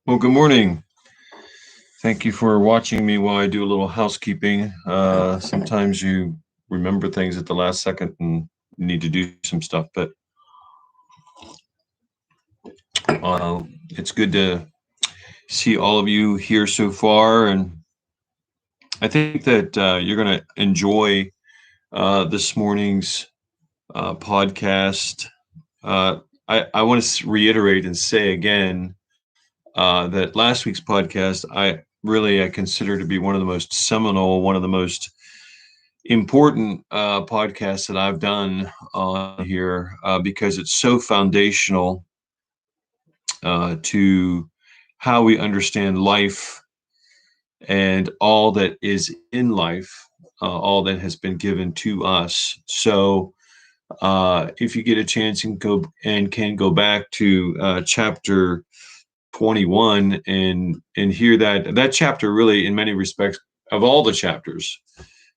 Well, good morning. Thank you for watching me while I do a little housekeeping. Sometimes you remember things at the last second and you need to do some stuff, but it's good to see all of you here so far. And I think that you're going to enjoy this morning's podcast. Uh, I want to reiterate and say again that last week's podcast, I consider to be one of the most seminal, one of the most important podcasts that I've done on here because it's so foundational to how we understand life and all that is in life, all that has been given to us. So, if you get a chance and can go back to chapter 21 and hear that chapter really, in many respects, of all the chapters,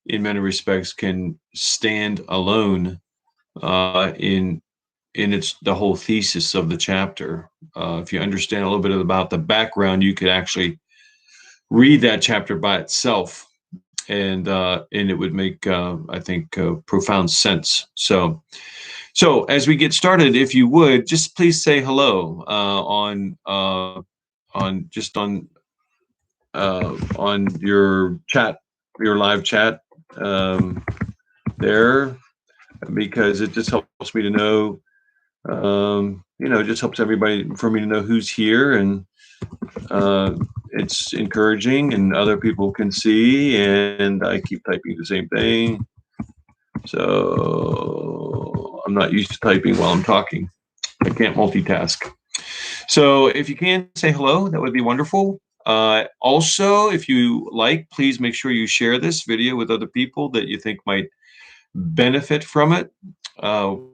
in many respects, can stand alone in its the whole thesis of the chapter. If you understand a little bit about the background, you could actually read that chapter by itself, and it would make I think profound sense. So as we get started, if you would just please say hello on your chat, your live chat um, there, because it just helps me to know. It just helps everybody for me to know who's here, and uh, it's encouraging, and other people can see. And I keep typing the same thing, so I'm not used to typing while I'm talking. I can't multitask. So if you can say hello, that would be wonderful. Also, if you like, please make sure you share this video with other people that you think might benefit from it.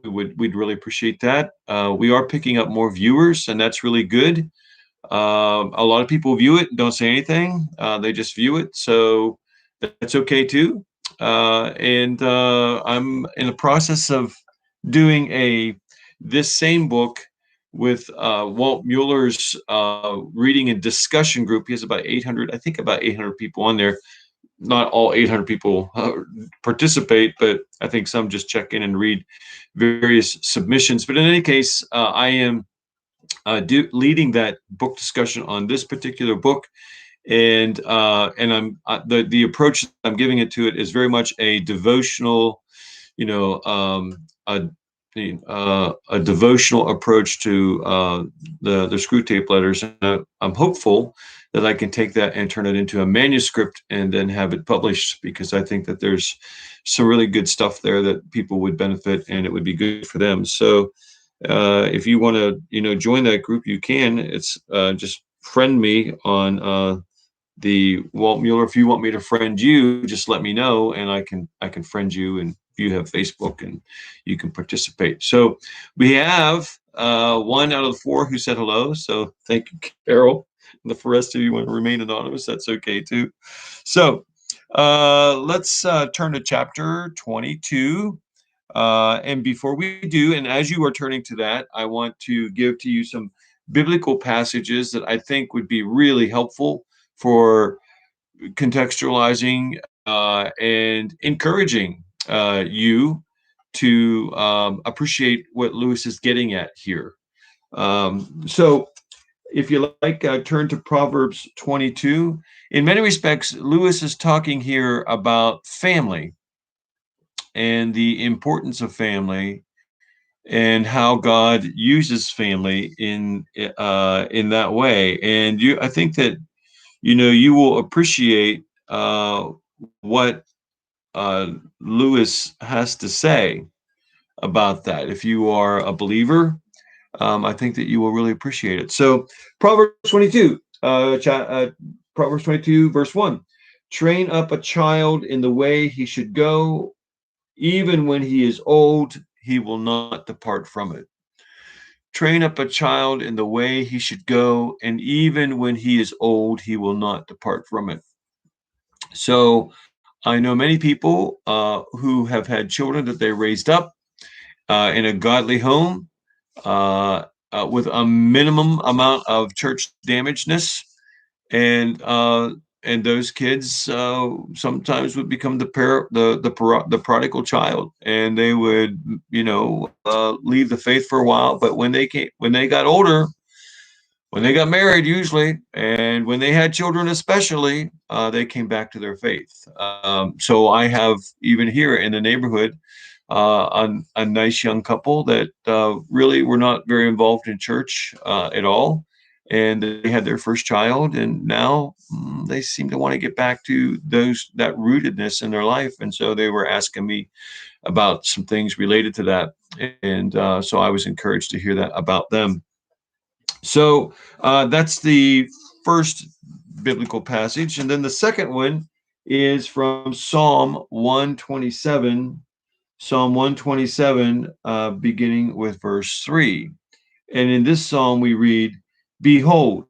We'd really appreciate that. We are picking up more viewers, and that's really good. A lot of people view it and don't say anything. They just view it, so that's okay too. And I'm in the process of doing this same book with Walt Mueller's reading and discussion group. He has about 800, I think about 800 people on there. Not all 800 people participate, but I think some just check in and read various submissions. But in any case, I am leading that book discussion on this particular book, and I'm the approach I'm giving it to it is very much a devotional, you know, a devotional approach to the Screwtape Letters. And I'm hopeful that I can take that and turn it into a manuscript and then have it published, because I think that there's some really good stuff there that people would benefit, and it would be good for them. So if you want to, join that group, you can. It's just friend me on the Walt Mueller. If you want me to friend you, just let me know, and I can friend you, and you have Facebook, and you can participate. So we have one out of the four who said hello. So thank you, Carol. And the rest of you want to remain anonymous, that's okay too. So let's turn to chapter 22. And before we do, and as you are turning to that, I want to give to you some biblical passages that I think would be really helpful for contextualizing and encouraging you to appreciate what Lewis is getting at here. So if you like, turn to Proverbs 22. In many respects, Lewis is talking here about family and the importance of family, and how God uses family in that way. And I think that you will appreciate what Lewis has to say about that. If you are a believer, I think that you will really appreciate it. So Proverbs 22, Proverbs 22, verse 1. Train up a child in the way he should go, even when he is old, he will not depart from it. Train up a child in the way he should go, and even when he is old, he will not depart from it. So I know many people who have had children that they raised up in a godly home, with a minimum amount of church damageness, and those kids sometimes would become the prodigal child, and they would leave the faith for a while. But when they got older, when they got married, usually, and when they had children, especially, they came back to their faith. So I have, even here in the neighborhood, a nice young couple that really were not very involved in church at all. And they had their first child, and now they seem to want to get back to that rootedness in their life. And so they were asking me about some things related to that. And so I was encouraged to hear that about them. So that's the first biblical passage. And then the second one is from Psalm 127, beginning with verse 3. And in this psalm, we read, "Behold,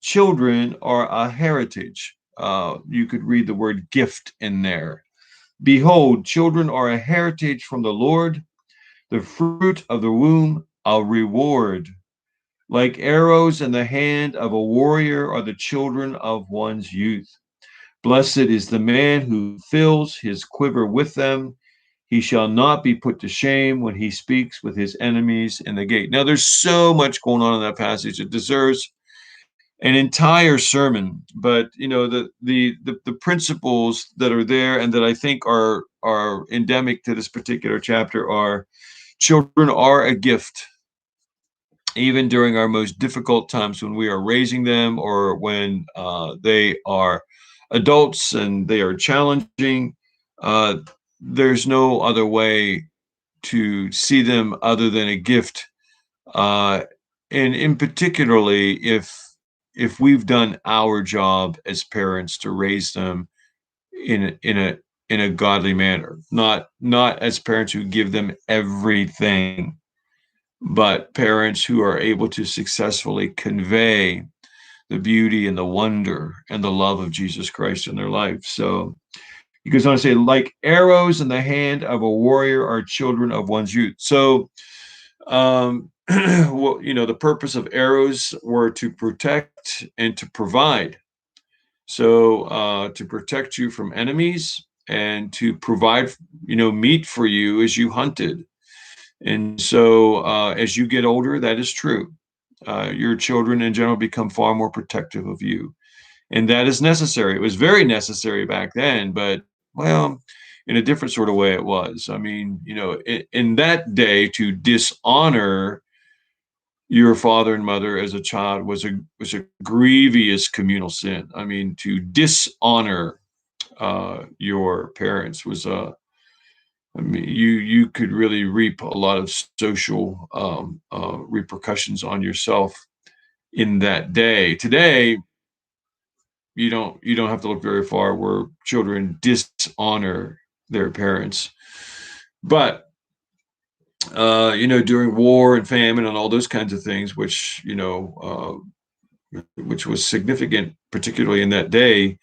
children are a heritage." You could read the word gift in there. "Behold, children are a heritage from the Lord, the fruit of the womb, a reward. Like arrows in the hand of a warrior are the children of one's youth. Blessed is the man who fills his quiver with them. He shall not be put to shame when he speaks with his enemies in the gate." Now, there's so much going on in that passage. It deserves an entire sermon, but the principles that are there and that I think are endemic to this particular chapter are: children are a gift, even during our most difficult times when we are raising them, or when they are adults and they are challenging. Uh, there's no other way to see them other than a gift, and in particularly if we've done our job as parents to raise them in a godly manner, not as parents who give them everything, but parents who are able to successfully convey the beauty and the wonder and the love of Jesus Christ in their life. So he goes on to say, like arrows in the hand of a warrior are children of one's youth. So, well, the purpose of arrows were to protect and to provide. So, to protect you from enemies and to provide, meat for you as you hunted. And so, as you get older, that is true. Your children in general become far more protective of you. And that is necessary. It was very necessary back then, but, well, in a different sort of way it was. I mean, in that day, to dishonor your father and mother as a child was a grievous communal sin. I mean, to dishonor your parents was I mean, you could really reap a lot of social repercussions on yourself in that day. Today, you don't have to look very far where children dishonor their parents. But during war and famine and all those kinds of things, which which was significant, particularly in that day,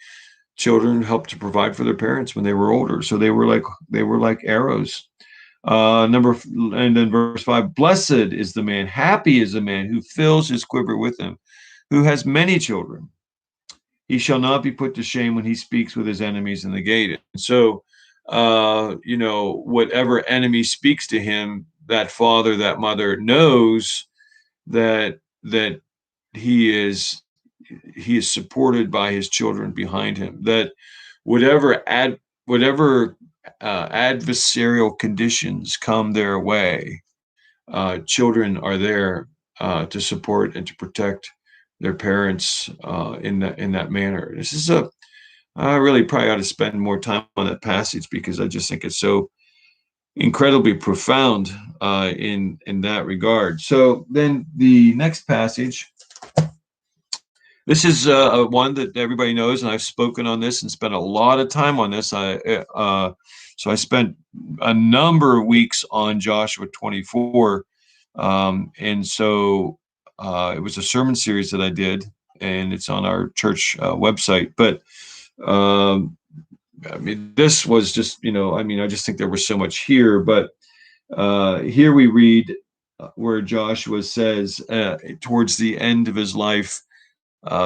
children helped to provide for their parents when they were older. So they were like arrows. And then verse 5: "Blessed is the man, happy is the man who fills his quiver with them, who has many children. He shall not be put to shame when he speaks with his enemies in the gate." And so, whatever enemy speaks to him, that father, that mother knows that he is he is supported by his children behind him. That whatever adversarial conditions come their way, children are there to support and to protect their parents in that manner. This is I really probably ought to spend more time on that passage because I just think it's so incredibly profound in that regard. So then the next passage. This is one that everybody knows, and I've spoken on this and spent a lot of time on this. So I spent a number of weeks on Joshua 24, and so it was a sermon series that I did, and it's on our church website. But I mean, this was just, I just think there was so much here. But here we read where Joshua says towards the end of his life,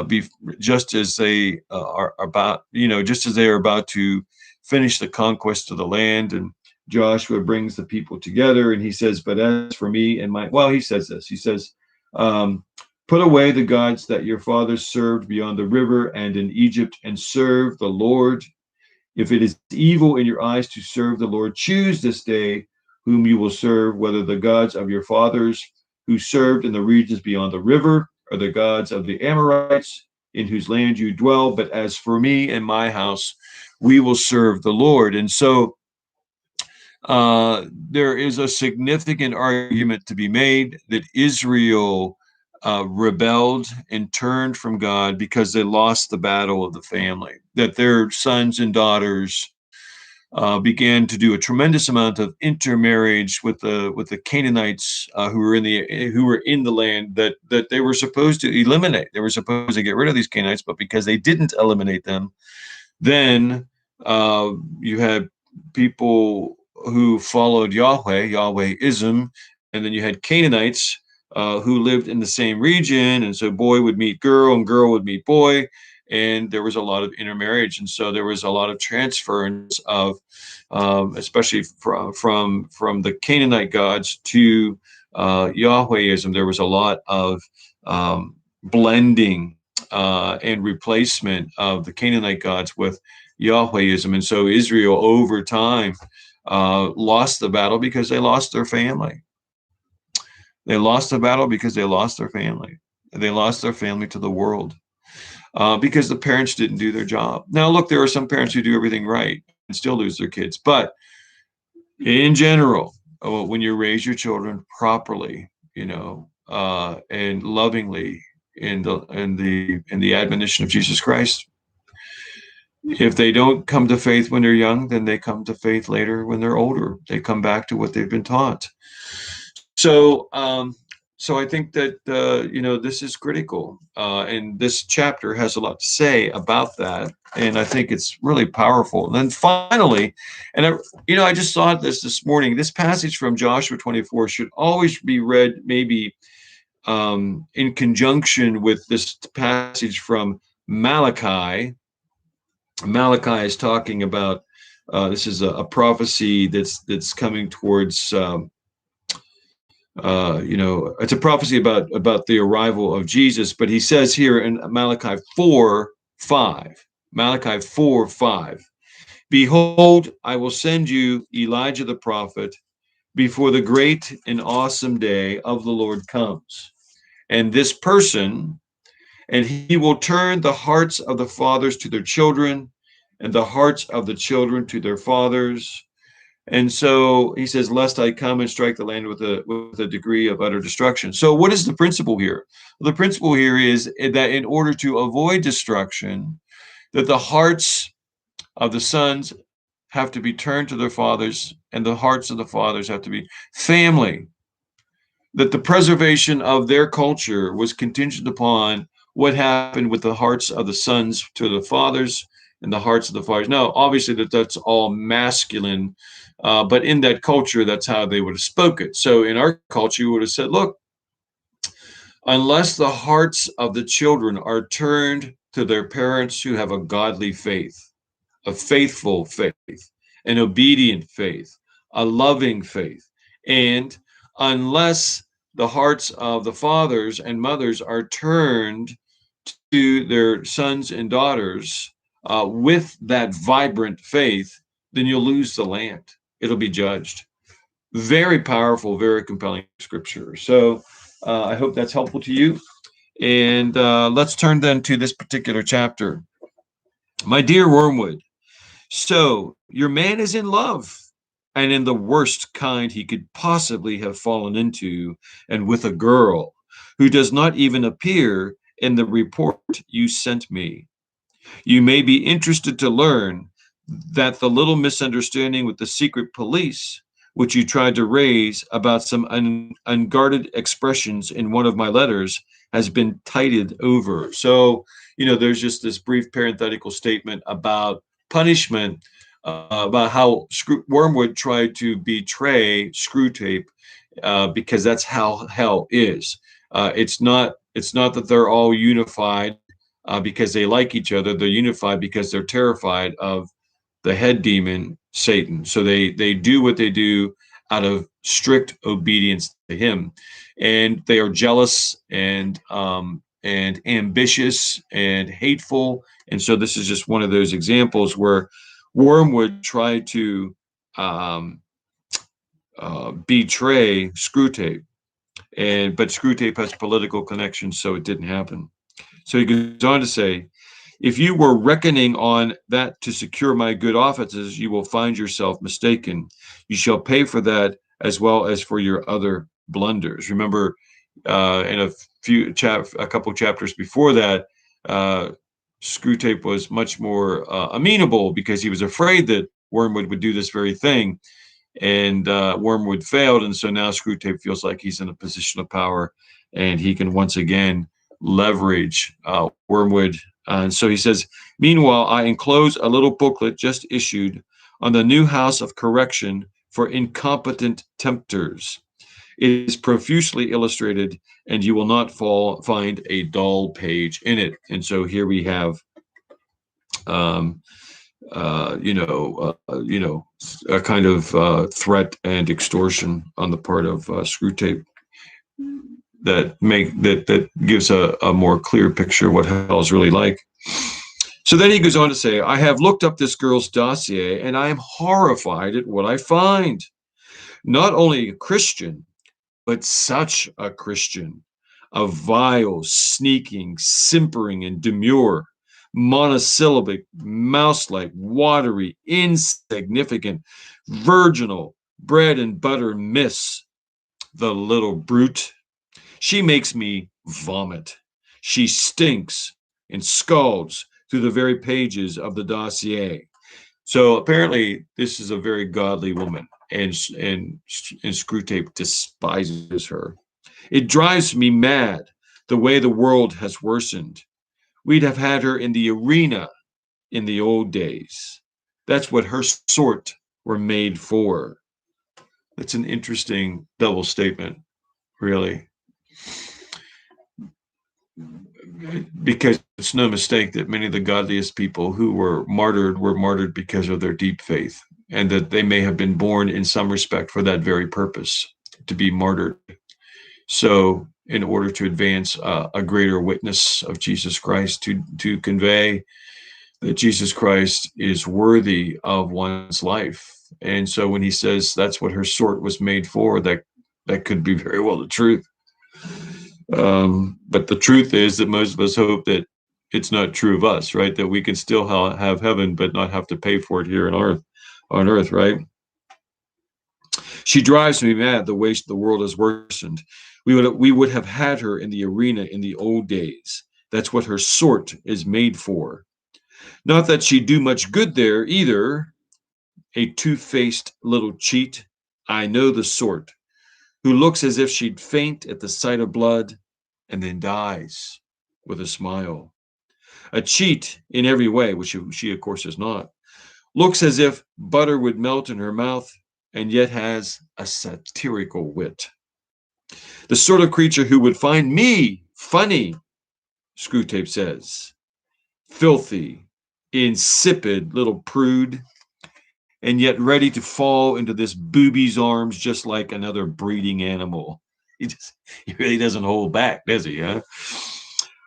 be, just as they are about, just as they are about to finish the conquest of the land, and Joshua brings the people together, and he says, "But as for me and my," well, he says this. He says, um, "Put away the gods that your fathers served beyond the river and in Egypt, and serve the Lord. If it is evil in your eyes to serve the Lord, choose this day whom you will serve, whether the gods of your fathers who served in the regions beyond the river, or the gods of the Amorites in whose land you dwell. But as for me and my house, we will serve the Lord." And so there is a significant argument to be made that Israel rebelled and turned from God because they lost the battle of the family, that their sons and daughters began to do a tremendous amount of intermarriage with the Canaanites who were in the land that they were supposed to eliminate. They were supposed to get rid of these Canaanites, but because they didn't eliminate them, then you had people who followed Yahweh, Yahwehism, and then you had Canaanites who lived in the same region, and so boy would meet girl, and girl would meet boy, and there was a lot of intermarriage, and so there was a lot of transference of, especially from the Canaanite gods to Yahwehism. There was a lot of blending and replacement of the Canaanite gods with Yahwehism. And so Israel over time lost the battle because they lost their family. They lost the battle because they lost their family. They lost their family to the world because the parents didn't do their job. Now, look, there are some parents who do everything right and still lose their kids. But in general, when you raise your children properly, and lovingly in the admonition of Jesus Christ, if they don't come to faith when they're young, then they come to faith later when they're older. They come back to what they've been taught. So, so I think that this is critical, and this chapter has a lot to say about that, and I think it's really powerful. And then finally, and I just thought this morning. This passage from Joshua 24 should always be read, maybe in conjunction with this passage from Malachi. Malachi is talking about this is a prophecy that's coming towards it's a prophecy about the arrival of Jesus, but he says here in Malachi 4:5, Malachi 4:5, "Behold, I will send you Elijah the prophet before the great and awesome day of the Lord comes. And this person, and he will turn the hearts of the fathers to their children, and the hearts of the children to their fathers." And so he says, "Lest I come and strike the land with a degree of utter destruction." So what is the principle here? Well, the principle here is that in order to avoid destruction, that the hearts of the sons have to be turned to their fathers, and the hearts of the fathers have to be family. That the preservation of their culture was contingent upon what happened with the hearts of the sons to the fathers and the hearts of the fathers. Now, obviously, that's all masculine, but in that culture, that's how they would have spoken. So in our culture, we would have said, look, unless the hearts of the children are turned to their parents who have a godly faith, a faithful faith, an obedient faith, a loving faith, and unless the hearts of the fathers and mothers are turned to their sons and daughters with that vibrant faith, then you'll lose the land. It'll be judged. Very powerful, very compelling scripture. So I hope that's helpful to you. And let's turn then to this particular chapter. My dear Wormwood, so your man is in love, and in the worst kind he could possibly have fallen into, and with a girl who does not even appear in the report you sent me. You may be interested to learn that the little misunderstanding with the secret police, which you tried to raise about some unguarded expressions in one of my letters, has been tided over. So, there's just this brief parenthetical statement about punishment, about how Wormwood tried to betray Screwtape because that's how hell is. It's not that they're all unified because they like each other. They're unified because they're terrified of the head demon, Satan. So they do what they do out of strict obedience to him, and they are jealous and ambitious and hateful. And so this is just one of those examples where Wormwood tried to um, betray Screwtape, but Screwtape has political connections, so it didn't happen. So he goes on to say, if you were reckoning on that to secure my good offices, you will find yourself mistaken. You shall pay for that as well as for your other blunders. Remember, in a couple chapters before that, uh, Screwtape was much more amenable because he was afraid that Wormwood would do this very thing, and Wormwood failed, and so now Screwtape feels like he's in a position of power, and he can once again leverage Wormwood. And so he says, meanwhile, I enclose a little booklet just issued on the new house of correction for incompetent tempters. It is profusely illustrated, and you will not find a dull page in it. And so here we have, um, a kind of threat and extortion on the part of Screwtape that gives a more clear picture of what hell's really like. So then he goes on to say, I have looked up this girl's dossier, and I am horrified at what I find. Not only a Christian, but such a Christian, a vile, sneaking, simpering, and demure, monosyllabic, mouse-like, watery, insignificant, virginal, bread and butter miss, the little brute. She makes me vomit. She stinks and scalds through the very pages of the dossier. So apparently, this is a very godly woman, and Screwtape despises her. It drives me mad the way the world has worsened. We'd have had her in the arena in the old days. That's what her sort were made for. That's an interesting double statement, really, because it's no mistake that many of the godliest people who were martyred because of their deep faith, and that they may have been born in some respect for that very purpose, to be martyred. So, in order to advance a greater witness of Jesus Christ, to convey that Jesus Christ is worthy of one's life. And so, when he says that's what her sort was made for, that could be very well the truth. But the truth is that most of us hope that it's not true of us, right? That we can still have heaven, but not have to pay for it here on earth, right? She drives me mad the way the world has worsened. We would have had her in the arena in the old days. That's what her sort is made for. Not that she'd do much good there either. A two-faced little cheat. I know the sort, who looks as if she'd faint at the sight of blood and then dies with a smile. A cheat in every way, which she of course is not. Looks as if butter would melt in her mouth, and yet has a satirical wit. The sort of creature who would find me funny, Screwtape says. Filthy, insipid little prude, and yet ready to fall into this booby's arms just like another breeding animal. He really doesn't hold back, does he? Huh?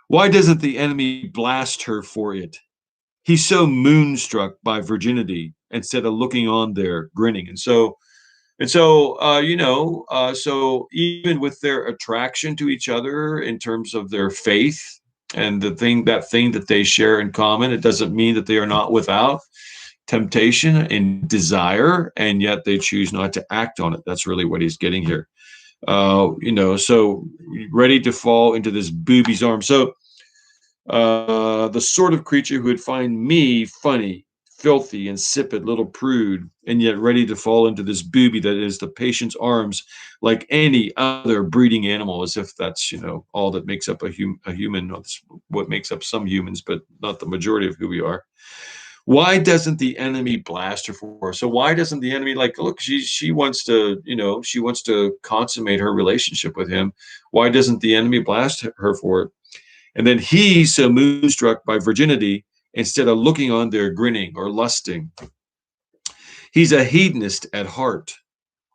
Why doesn't the enemy blast her for it? He's so moonstruck by virginity instead of looking on there grinning. So so even with their attraction to each other in terms of their faith and that thing that they share in common, it doesn't mean that they are not without temptation and desire, and yet they choose not to act on it. That's really what he's getting here. So ready to fall into this booby's arm. So the sort of creature who would find me funny, filthy, insipid little prude, and yet ready to fall into this booby that is the patient's arms like any other breeding animal, as if that's, all that makes up a human. That's what makes up some humans, but not the majority of who we are. Why doesn't the enemy blast her for her? So why doesn't the enemy, like, look, she wants to, she wants to consummate her relationship with him. Why doesn't the enemy blast her for it? And then he, so moonstruck by virginity, instead of looking on there grinning or lusting, he's a hedonist at heart.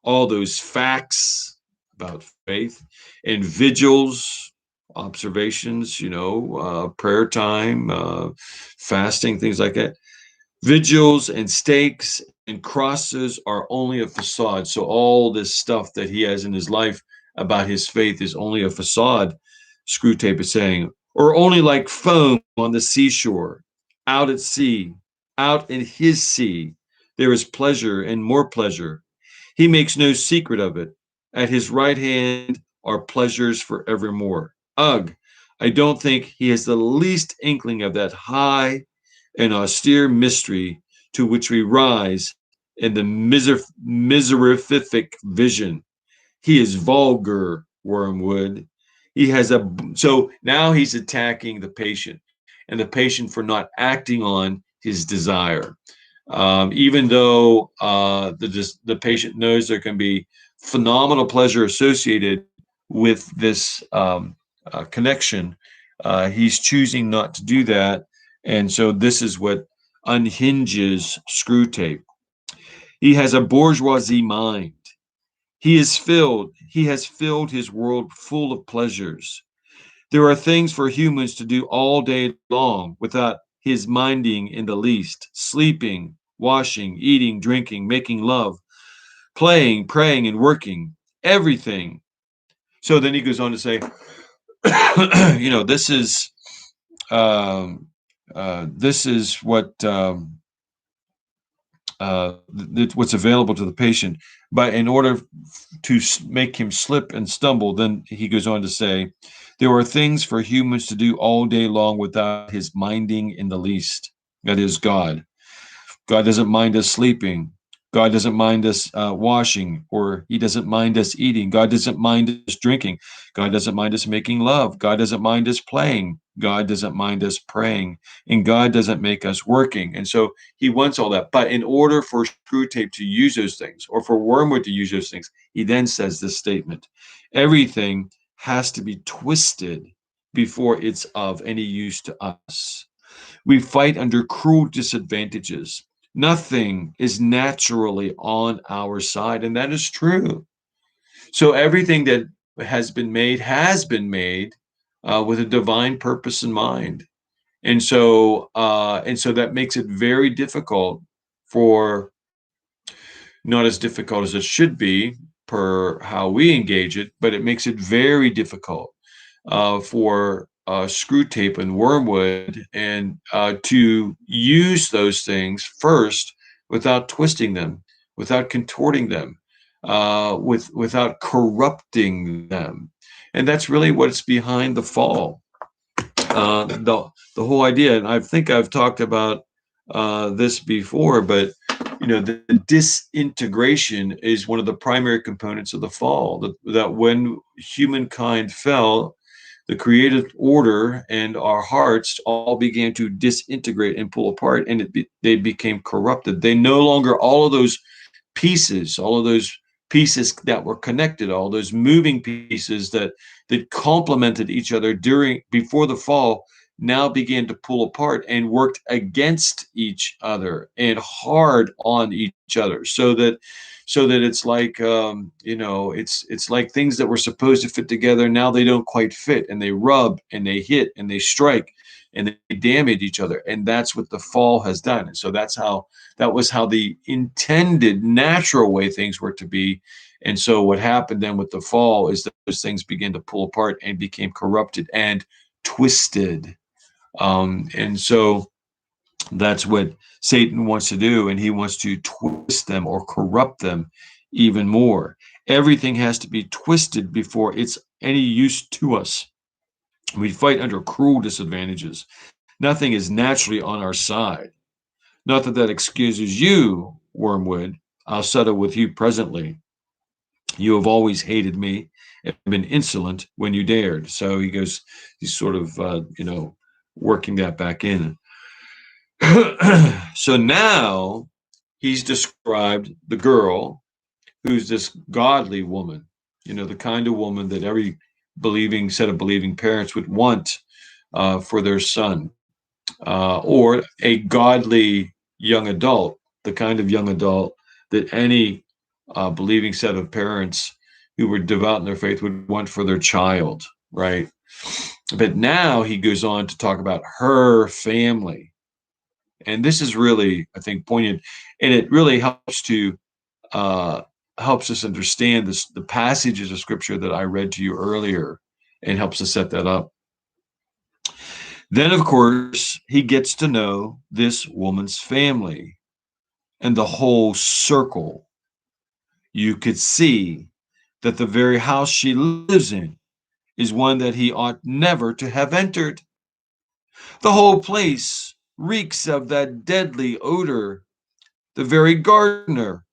All those facts about faith and vigils, observations, prayer time, fasting, things like that. Vigils and stakes and crosses are only a facade. So all this stuff that he has in his life about his faith is only a facade, Screwtape is saying, or only like foam on the seashore, out at sea, out in his sea. There is pleasure and more pleasure. He makes no secret of it. At his right hand are pleasures forevermore. Ugh, I don't think he has the least inkling of that high and austere mystery to which we rise in the miserific vision. He is vulgar, Wormwood. He has so now he's attacking the patient and the patient for not acting on his desire. Even though the patient knows there can be phenomenal pleasure associated with this connection, he's choosing not to do that. And so this is what unhinges Screwtape. He has a bourgeoisie mind. He has filled his world full of pleasures. There are things for humans to do all day long without his minding in the least: sleeping, washing, eating, drinking, making love, playing, praying, and working. Everything. So then he goes on to say, this is this is what what's available to the patient. But in order to make him slip and stumble, then he goes on to say, there are things for humans to do all day long without his minding in the least. That is God. God doesn't mind us sleeping. God doesn't mind us washing, or he doesn't mind us eating. God doesn't mind us drinking. God doesn't mind us making love. God doesn't mind us playing. God doesn't mind us praying. And God doesn't make us working. And so he wants all that. But in order for Screwtape to use those things, or for Wormwood to use those things, he then says this statement: everything has to be twisted before it's of any use to us. We fight under cruel disadvantages. Nothing is naturally on our side, and that is true. So everything that has been made with a divine purpose in mind, and so that makes it very difficult for, not as difficult as it should be per how we engage it, but it makes it very difficult for Screwtape and Wormwood, and to use those things first without twisting them, without contorting them, without corrupting them. And that's really what's behind the fall. The whole idea, and I think I've talked about this before, but the disintegration is one of the primary components of the fall. That when humankind fell, the creative order and our hearts all began to disintegrate and pull apart, and they became corrupted. They no longer, all of those pieces that were connected, all those moving pieces that complemented each other before the fall, now began to pull apart and worked against each other and hard on each other, so that it's like, it's like things that were supposed to fit together, now they don't quite fit, and they rub and they hit and they strike and they damage each other. And that's what the fall has done. And so that was how the intended natural way things were to be. And so what happened then with the fall is that those things began to pull apart and became corrupted and twisted. And so that's what Satan wants to do, and he wants to twist them or corrupt them even more. Everything has to be twisted before it's any use to us. We fight under cruel disadvantages. Nothing is naturally on our side. Not that that excuses you, Wormwood. I'll settle with you presently. You have always hated me and been insolent when you dared. So he's sort of, working that back in. So now he's described the girl who's this godly woman, the kind of woman that every believing set of believing parents would want for their son, or a godly young adult, the kind of young adult that any believing set of parents who were devout in their faith would want for their child, right? But now he goes on to talk about her family. And this is really, I think, poignant, and it really uh, helps us understand the passages of scripture that I read to you earlier, and helps us set that up. Then, of course, he gets to know this woman's family and the whole circle. You could see that the very house she lives in is one that he ought never to have entered. The whole place reeks of that deadly odor. The very gardener,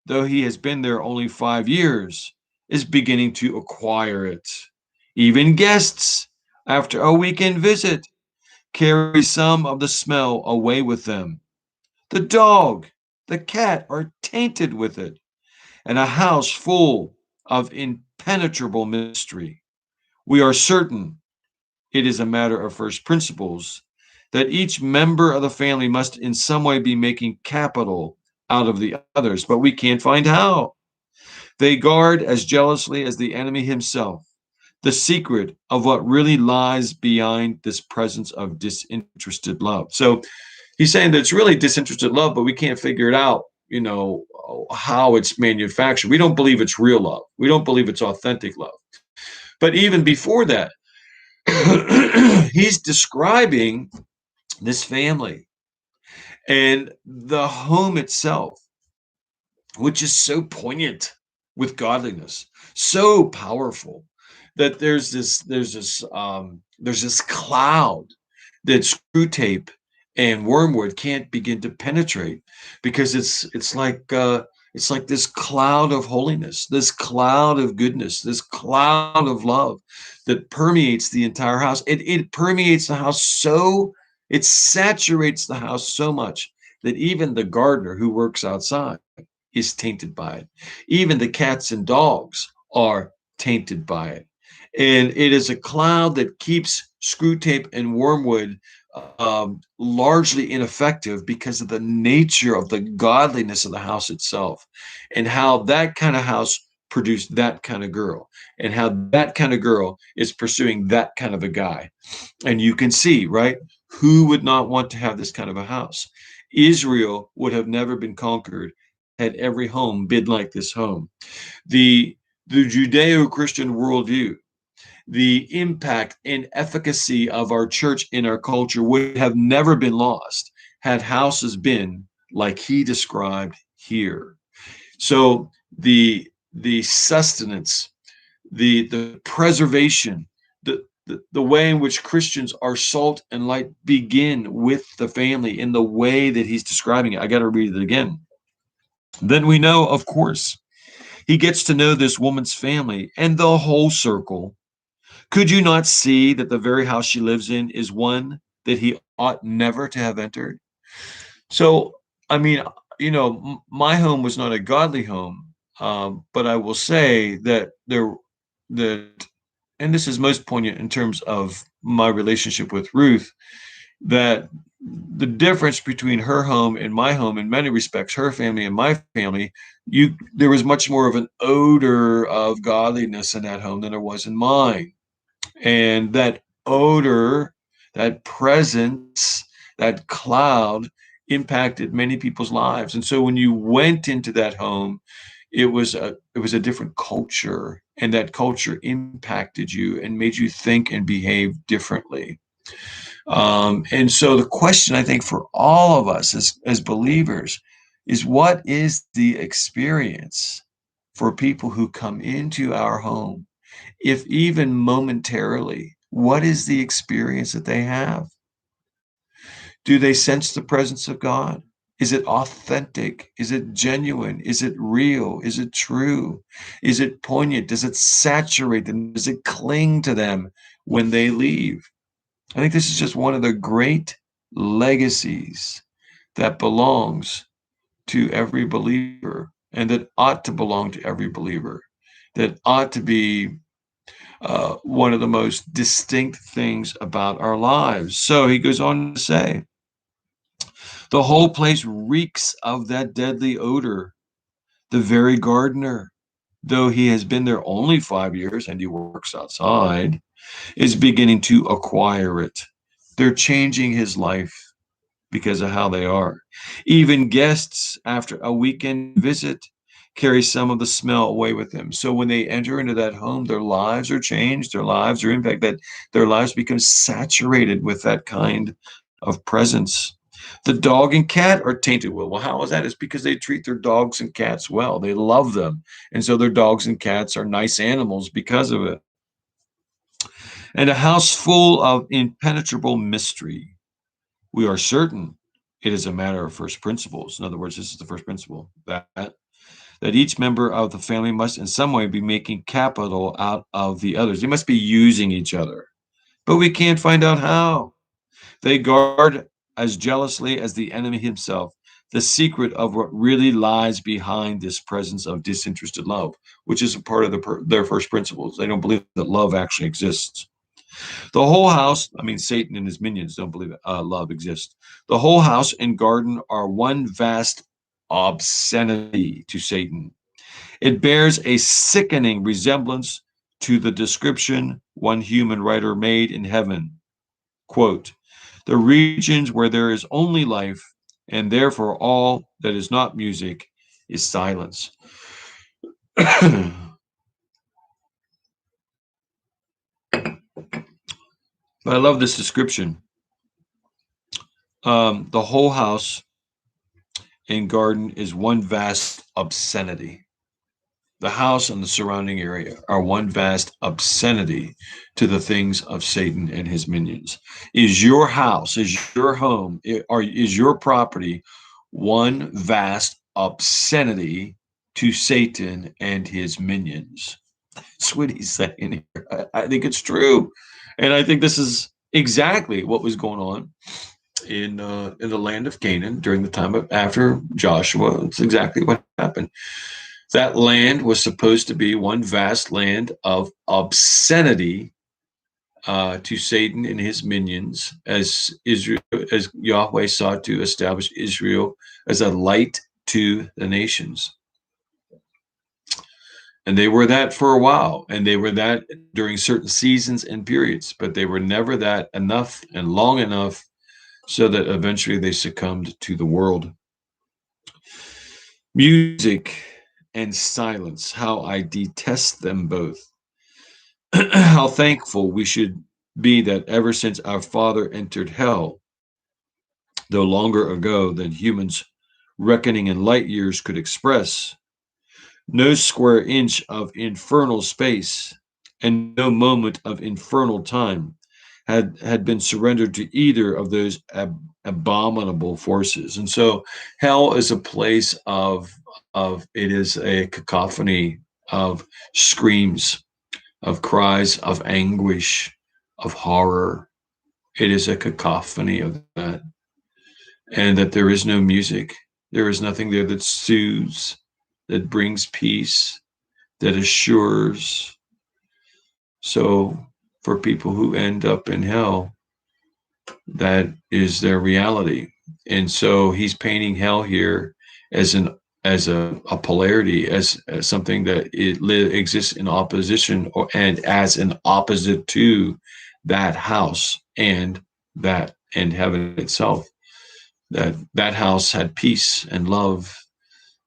though he has been there only 5 years, is beginning to acquire it. Even guests, after a weekend visit, carry some of the smell away with them. The dog, the cat are tainted with it, and a house full of impenetrable mystery. We are certain it is a matter of first principles that each member of the family must in some way be making capital out of the others, but we can't find how. They guard as jealously as the enemy himself the secret of what really lies behind this presence of disinterested love. So he's saying that it's really disinterested love, but we can't figure it out, how it's manufactured. We don't believe it's real love. We don't believe it's authentic love. But even before that, he's describing this family and the home itself, which is so poignant with godliness, so powerful that there's this cloud that Screwtape and Wormwood can't begin to penetrate, because it's like this cloud of holiness, this cloud of goodness, this cloud of love that permeates the entire house. It permeates the house, so it saturates the house so much that even the gardener who works outside is tainted by it. Even the cats and dogs are tainted by it. And it is a cloud that keeps Screwtape and Wormwood largely ineffective because of the nature of the godliness of the house itself, and how that kind of house produced that kind of girl, and how that kind of girl is pursuing that kind of a guy. And you can see, right? Who would not want to have this kind of a house? Israel would have never been conquered had every home been like this home. The Judeo-Christian worldview, the impact and efficacy of our church in our culture would have never been lost had houses been like he described here. So the sustenance, the preservation, the way in which Christians are salt and light begin with the family in the way that he's describing it. I got to read it again. Then we know, of course, he gets to know this woman's family and the whole circle. Could you not see that the very house she lives in is one that he ought never to have entered? So, I mean, my home was not a godly home, but I will say that, and this is most poignant in terms of my relationship with Ruth, that the difference between her home and my home, in many respects, her family and my family, there was much more of an odor of godliness in that home than there was in mine. And that odor, that presence, that cloud impacted many people's lives. And so when you went into that home, it was a different culture, and that culture impacted you and made you think and behave differently. And so the question, I think, for all of us as believers is, what is the experience for people who come into our home? If even momentarily, what is the experience that they have? Do they sense the presence of God? Is it authentic? Is it genuine? Is it real? Is it true? Is it poignant? Does it saturate them? Does it cling to them when they leave? I think this is just one of the great legacies that belongs to every believer and that ought to belong to every believer, that ought to be one of the most distinct things about our lives. So he goes on to say, the whole place reeks of that deadly odor. The very gardener, though he has been there only 5 years and he works outside, is beginning to acquire it. They're changing his life because of how they are. Even guests, after a weekend visit, carry some of the smell away with them. So when they enter into that home, their lives are changed, their lives are impacted, that their lives become saturated with that kind of presence. The dog and cat are tainted. Well, how is that? It's because they treat their dogs and cats well. They love them. And so their dogs and cats are nice animals because of it. And a house full of impenetrable mystery. We are certain it is a matter of first principles. In other words, this is the first principle that each member of the family must in some way be making capital out of the others. They must be using each other, but we can't find out how. They guard as jealously as the enemy himself the secret of what really lies behind this presence of disinterested love, which is a part of their first principles. They don't believe that love actually exists. The whole house, I mean, Satan and his minions don't believe love exists. The whole house and garden are one vast obscenity to Satan. It bears a sickening resemblance to the description one human writer made in heaven. Quote, the regions where there is only life, and therefore all that is not music, is silence. But I love this description. The whole house and garden is one vast obscenity. The house and the surrounding area are one vast obscenity to the things of Satan and his minions. Is your house, is your home, or is your property one vast obscenity to Satan and his minions? That's what he's saying here. I think it's true. And I think this is exactly what was going on in the land of Canaan during the time of after Joshua. It's exactly what happened. That land was supposed to be one vast land of obscenity to Satan and his minions, as Israel, as Yahweh sought to establish Israel as a light to the nations. And they were that for a while, and they were that during certain seasons and periods, but they were never that enough and long enough so that eventually they succumbed to the world. Music and silence, how I detest them both. How thankful we should be that ever since our Father entered hell, though longer ago than humans reckoning in light years could express, no square inch of infernal space and no moment of infernal time had been surrendered to either of those abominable forces. And so hell is a place of it is a cacophony of screams, of cries of anguish, of horror. It is a cacophony of that. And that there is no music. There is nothing there that soothes, that brings peace, that assures. So for people who end up in hell, that is their reality. And so he's painting hell here as a polarity, as something that exists in opposition and as an opposite to that house and heaven itself. That house had peace and love.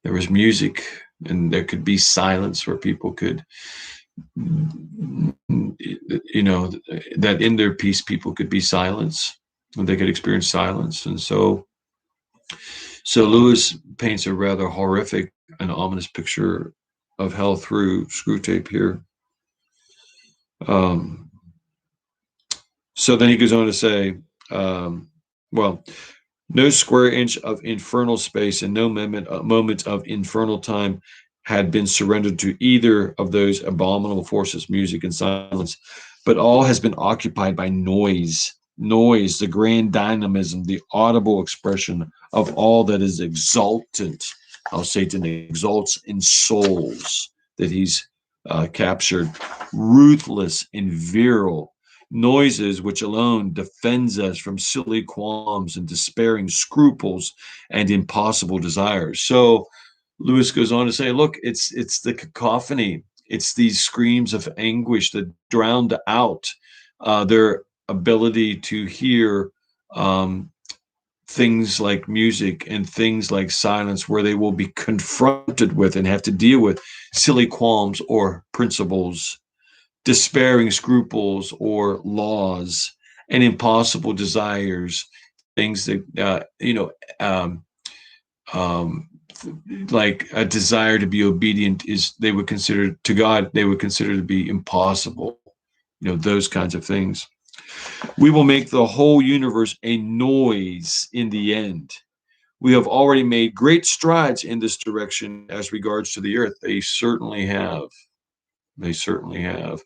There was music, and there could be silence where people could, that in their peace people could be silence, and they could experience silence. And so Lewis paints a rather horrific and ominous picture of hell through Screwtape here. So then he goes on to say, no square inch of infernal space and no moment of infernal time had been surrendered to either of those abominable forces, music and silence, but all has been occupied by noise, noise, the grand dynamism, the audible expression of all that is exultant, how Satan exalts in souls that he's captured, ruthless and virile, noises which alone defends us from silly qualms and despairing scruples and impossible desires. So Lewis goes on to say, look, it's the cacophony, it's these screams of anguish that drowned out their ability to hear things like music and things like silence, where they will be confronted with and have to deal with silly qualms or principles, despairing scruples or laws, and impossible desires, things that like a desire to be obedient is, they would consider to God, they would consider to be impossible, those kinds of things. We will make the whole universe a noise in the end. We have already made great strides in this direction as regards to the earth. They certainly have. They certainly have.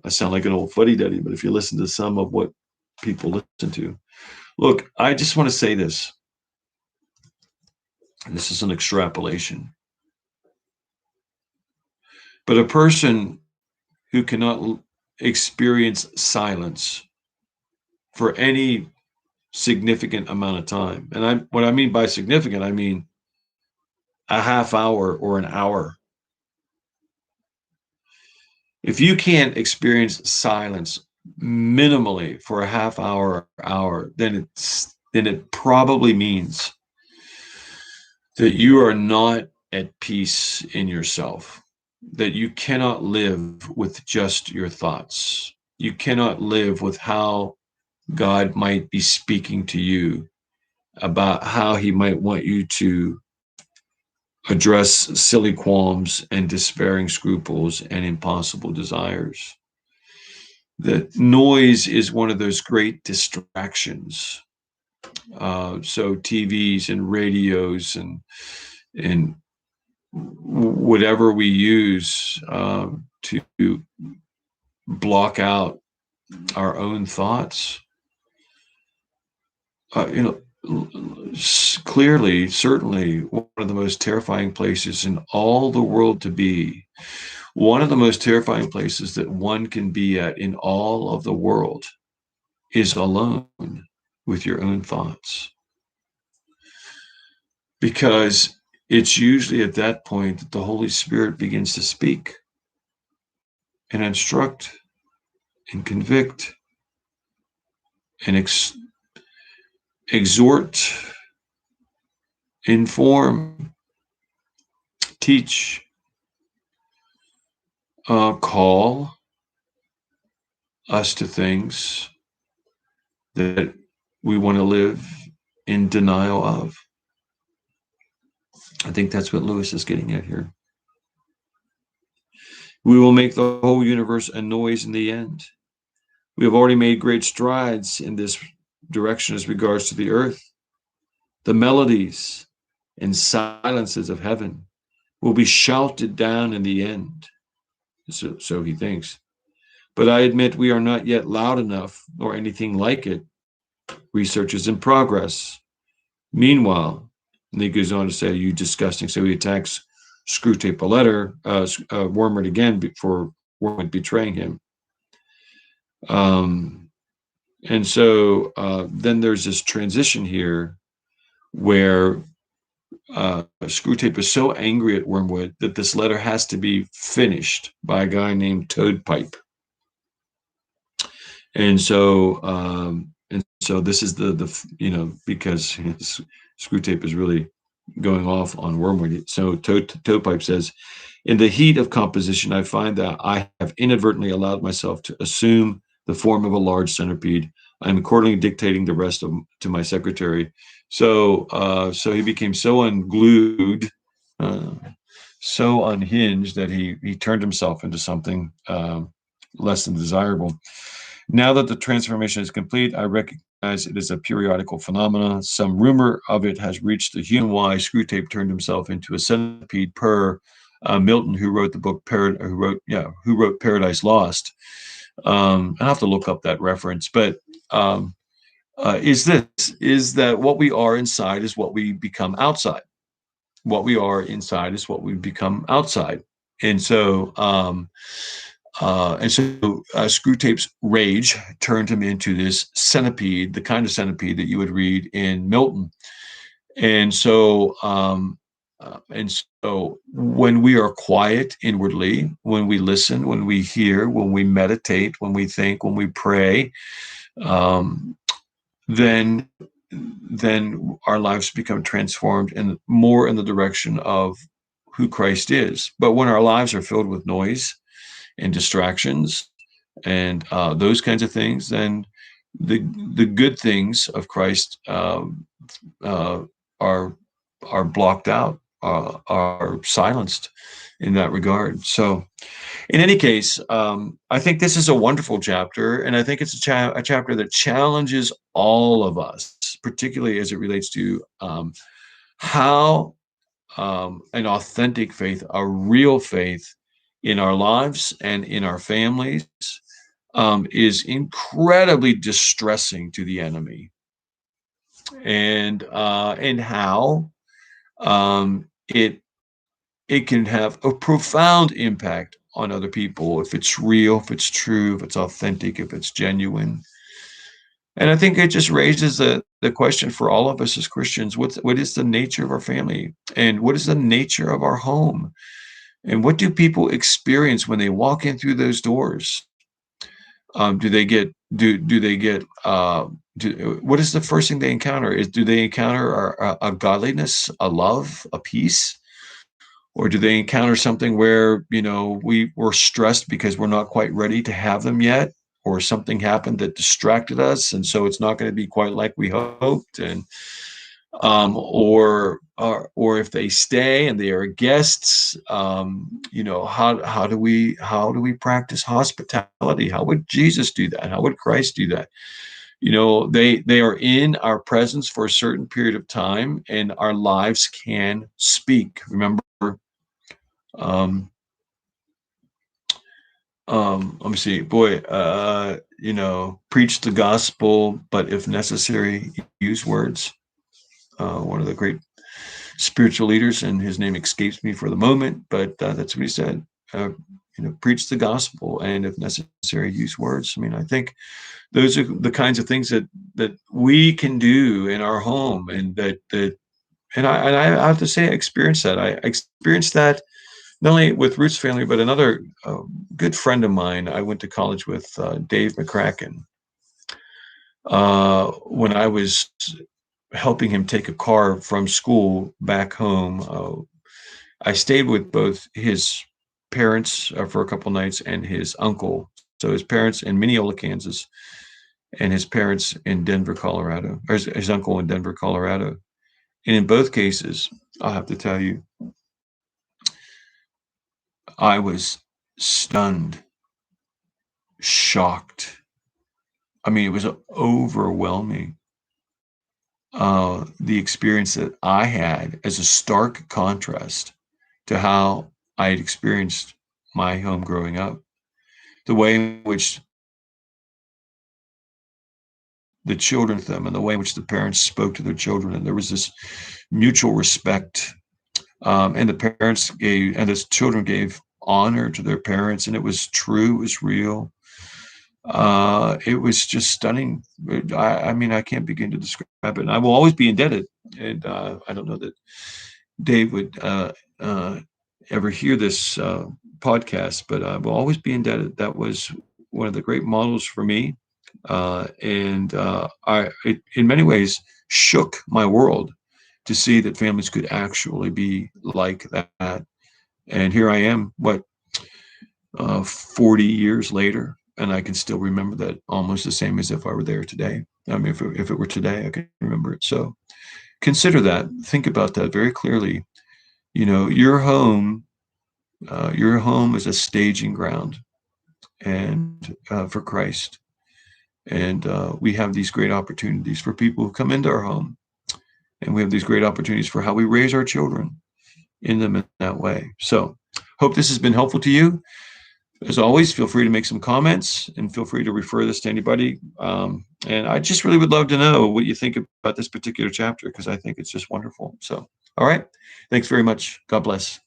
I sound like an old fuddy-duddy, but if you listen to some of what people listen to, look, I just want to say this. And this is an extrapolation. But a person who cannot experience silence for any significant amount of time, and what I mean by significant, I mean a half hour or an hour. If you can't experience silence minimally for a half hour or hour, then it probably means that you are not at peace in yourself, that you cannot live with just your thoughts. You cannot live with how God might be speaking to you about how he might want you to address silly qualms and despairing scruples and impossible desires. That noise is one of those great distractions. So TVs and radios and whatever we use to block out our own thoughts, clearly, certainly one of the most terrifying places in all the world to be, one of the most terrifying places that one can be at in all of the world, is alone with your own thoughts. Because it's usually at that point that the Holy Spirit begins to speak and instruct and convict and exhort, inform, teach, call us to things that we want to live in denial of. I think that's what Lewis is getting at here. We will make the whole universe a noise in the end. We have already made great strides in this direction as regards to the earth. The melodies and silences of heaven will be shouted down in the end. So he thinks. But I admit we are not yet loud enough or anything like it. Research is in progress. Meanwhile, and he goes on to say, you disgusting. So he attacks Screwtape Letter, Wormwood again for Wormwood betraying him. And so then there's this transition here where Screwtape is so angry at Wormwood that this letter has to be finished by a guy named Toadpipe. And so this is the because Screwtape is really going off on Wormwood. So Toadpipe says, in the heat of composition, I find that I have inadvertently allowed myself to assume the form of a large centipede. I am accordingly dictating the rest to my secretary. So he became so unglued, so unhinged that he turned himself into something less than desirable. Now that the transformation is complete, I recognize it is a periodical phenomenon. Some rumor of it has reached the human why Screwtape turned himself into a centipede per Milton, who wrote the book who wrote Paradise Lost. I have to look up that reference, but um, is that what we are inside is what we become outside. What we are inside is what we become outside. And so, Screwtape's rage turned him into this centipede, the kind of centipede that you would read in Milton. And so, when we are quiet inwardly, when we listen, when we hear, when we meditate, when we think, when we pray, um, then our lives become transformed and more in the direction of who Christ is. But when our lives are filled with noise and distractions and those kinds of things, then the the good things of Christ uh, are blocked out, are silenced in that regard. So, in any case, I think this is a wonderful chapter, and I think it's a chapter that challenges all of us, particularly as it relates to how an authentic faith, a real faith in our lives and in our families, is incredibly distressing to the enemy, and how it can have a profound impact on other people if it's real, if it's true, if it's authentic, if it's genuine. And I think it just raises the question for all of us as Christians: what is the nature of our family, and what is the nature of our home, and what do people experience when they walk in through those doors? Do they get do they get what is the first thing they encounter? Do they encounter a godliness, a love, a peace? Or do they encounter something where, we're stressed because we're not quite ready to have them yet, or something happened that distracted us, and so it's not going to be quite like we hoped, and or if they stay and they are guests, how do we practice hospitality? How would Jesus do that? How would Christ do that? They are in our presence for a certain period of time, and our lives can speak. Remember, um, let me see, boy, preach the gospel, but if necessary, use words. One of the great spiritual leaders, and his name escapes me for the moment, but that's what he said. Preach the gospel, and if necessary, use words. I mean, I think those are the kinds of things that we can do in our home, and I have to say, I experienced that. I experienced that not only with Ruth's family, but another good friend of mine I went to college with, Dave McCracken. When I was helping him take a car from school back home, I stayed with both his parents for a couple nights and his uncle. So his parents in Mineola, Kansas, and his parents in Denver, Colorado, or his uncle in Denver, Colorado. And in both cases, I'll have to tell you, I was stunned, shocked. I mean, it was overwhelming. The experience that I had as a stark contrast to how I had experienced my home growing up, the way in which the children with them, and the way in which the parents spoke to their children, and there was this mutual respect, and the parents gave, and the children gave honor to their parents, and it was true, it was real. It was just stunning. I mean, I can't begin to describe it. And I will always be indebted. And I don't know that Dave would ever hear this podcast, but I will always be indebted. That was one of the great models for me. It, in many ways, shook my world to see that families could actually be like that. And here I am, 40 years later, and I can still remember that almost the same as if I were there today. I mean, if it were today, I can remember it. So consider that. Think about that very clearly. Your home is a staging ground, and for Christ. And we have these great opportunities for people who come into our home, and we have these great opportunities for how we raise our children in them in that way. So, hope this has been helpful to you. As always, feel free to make some comments and feel free to refer this to anybody. And I just really would love to know what you think about this particular chapter because I think it's just wonderful. So, all right. Thanks very much. God bless.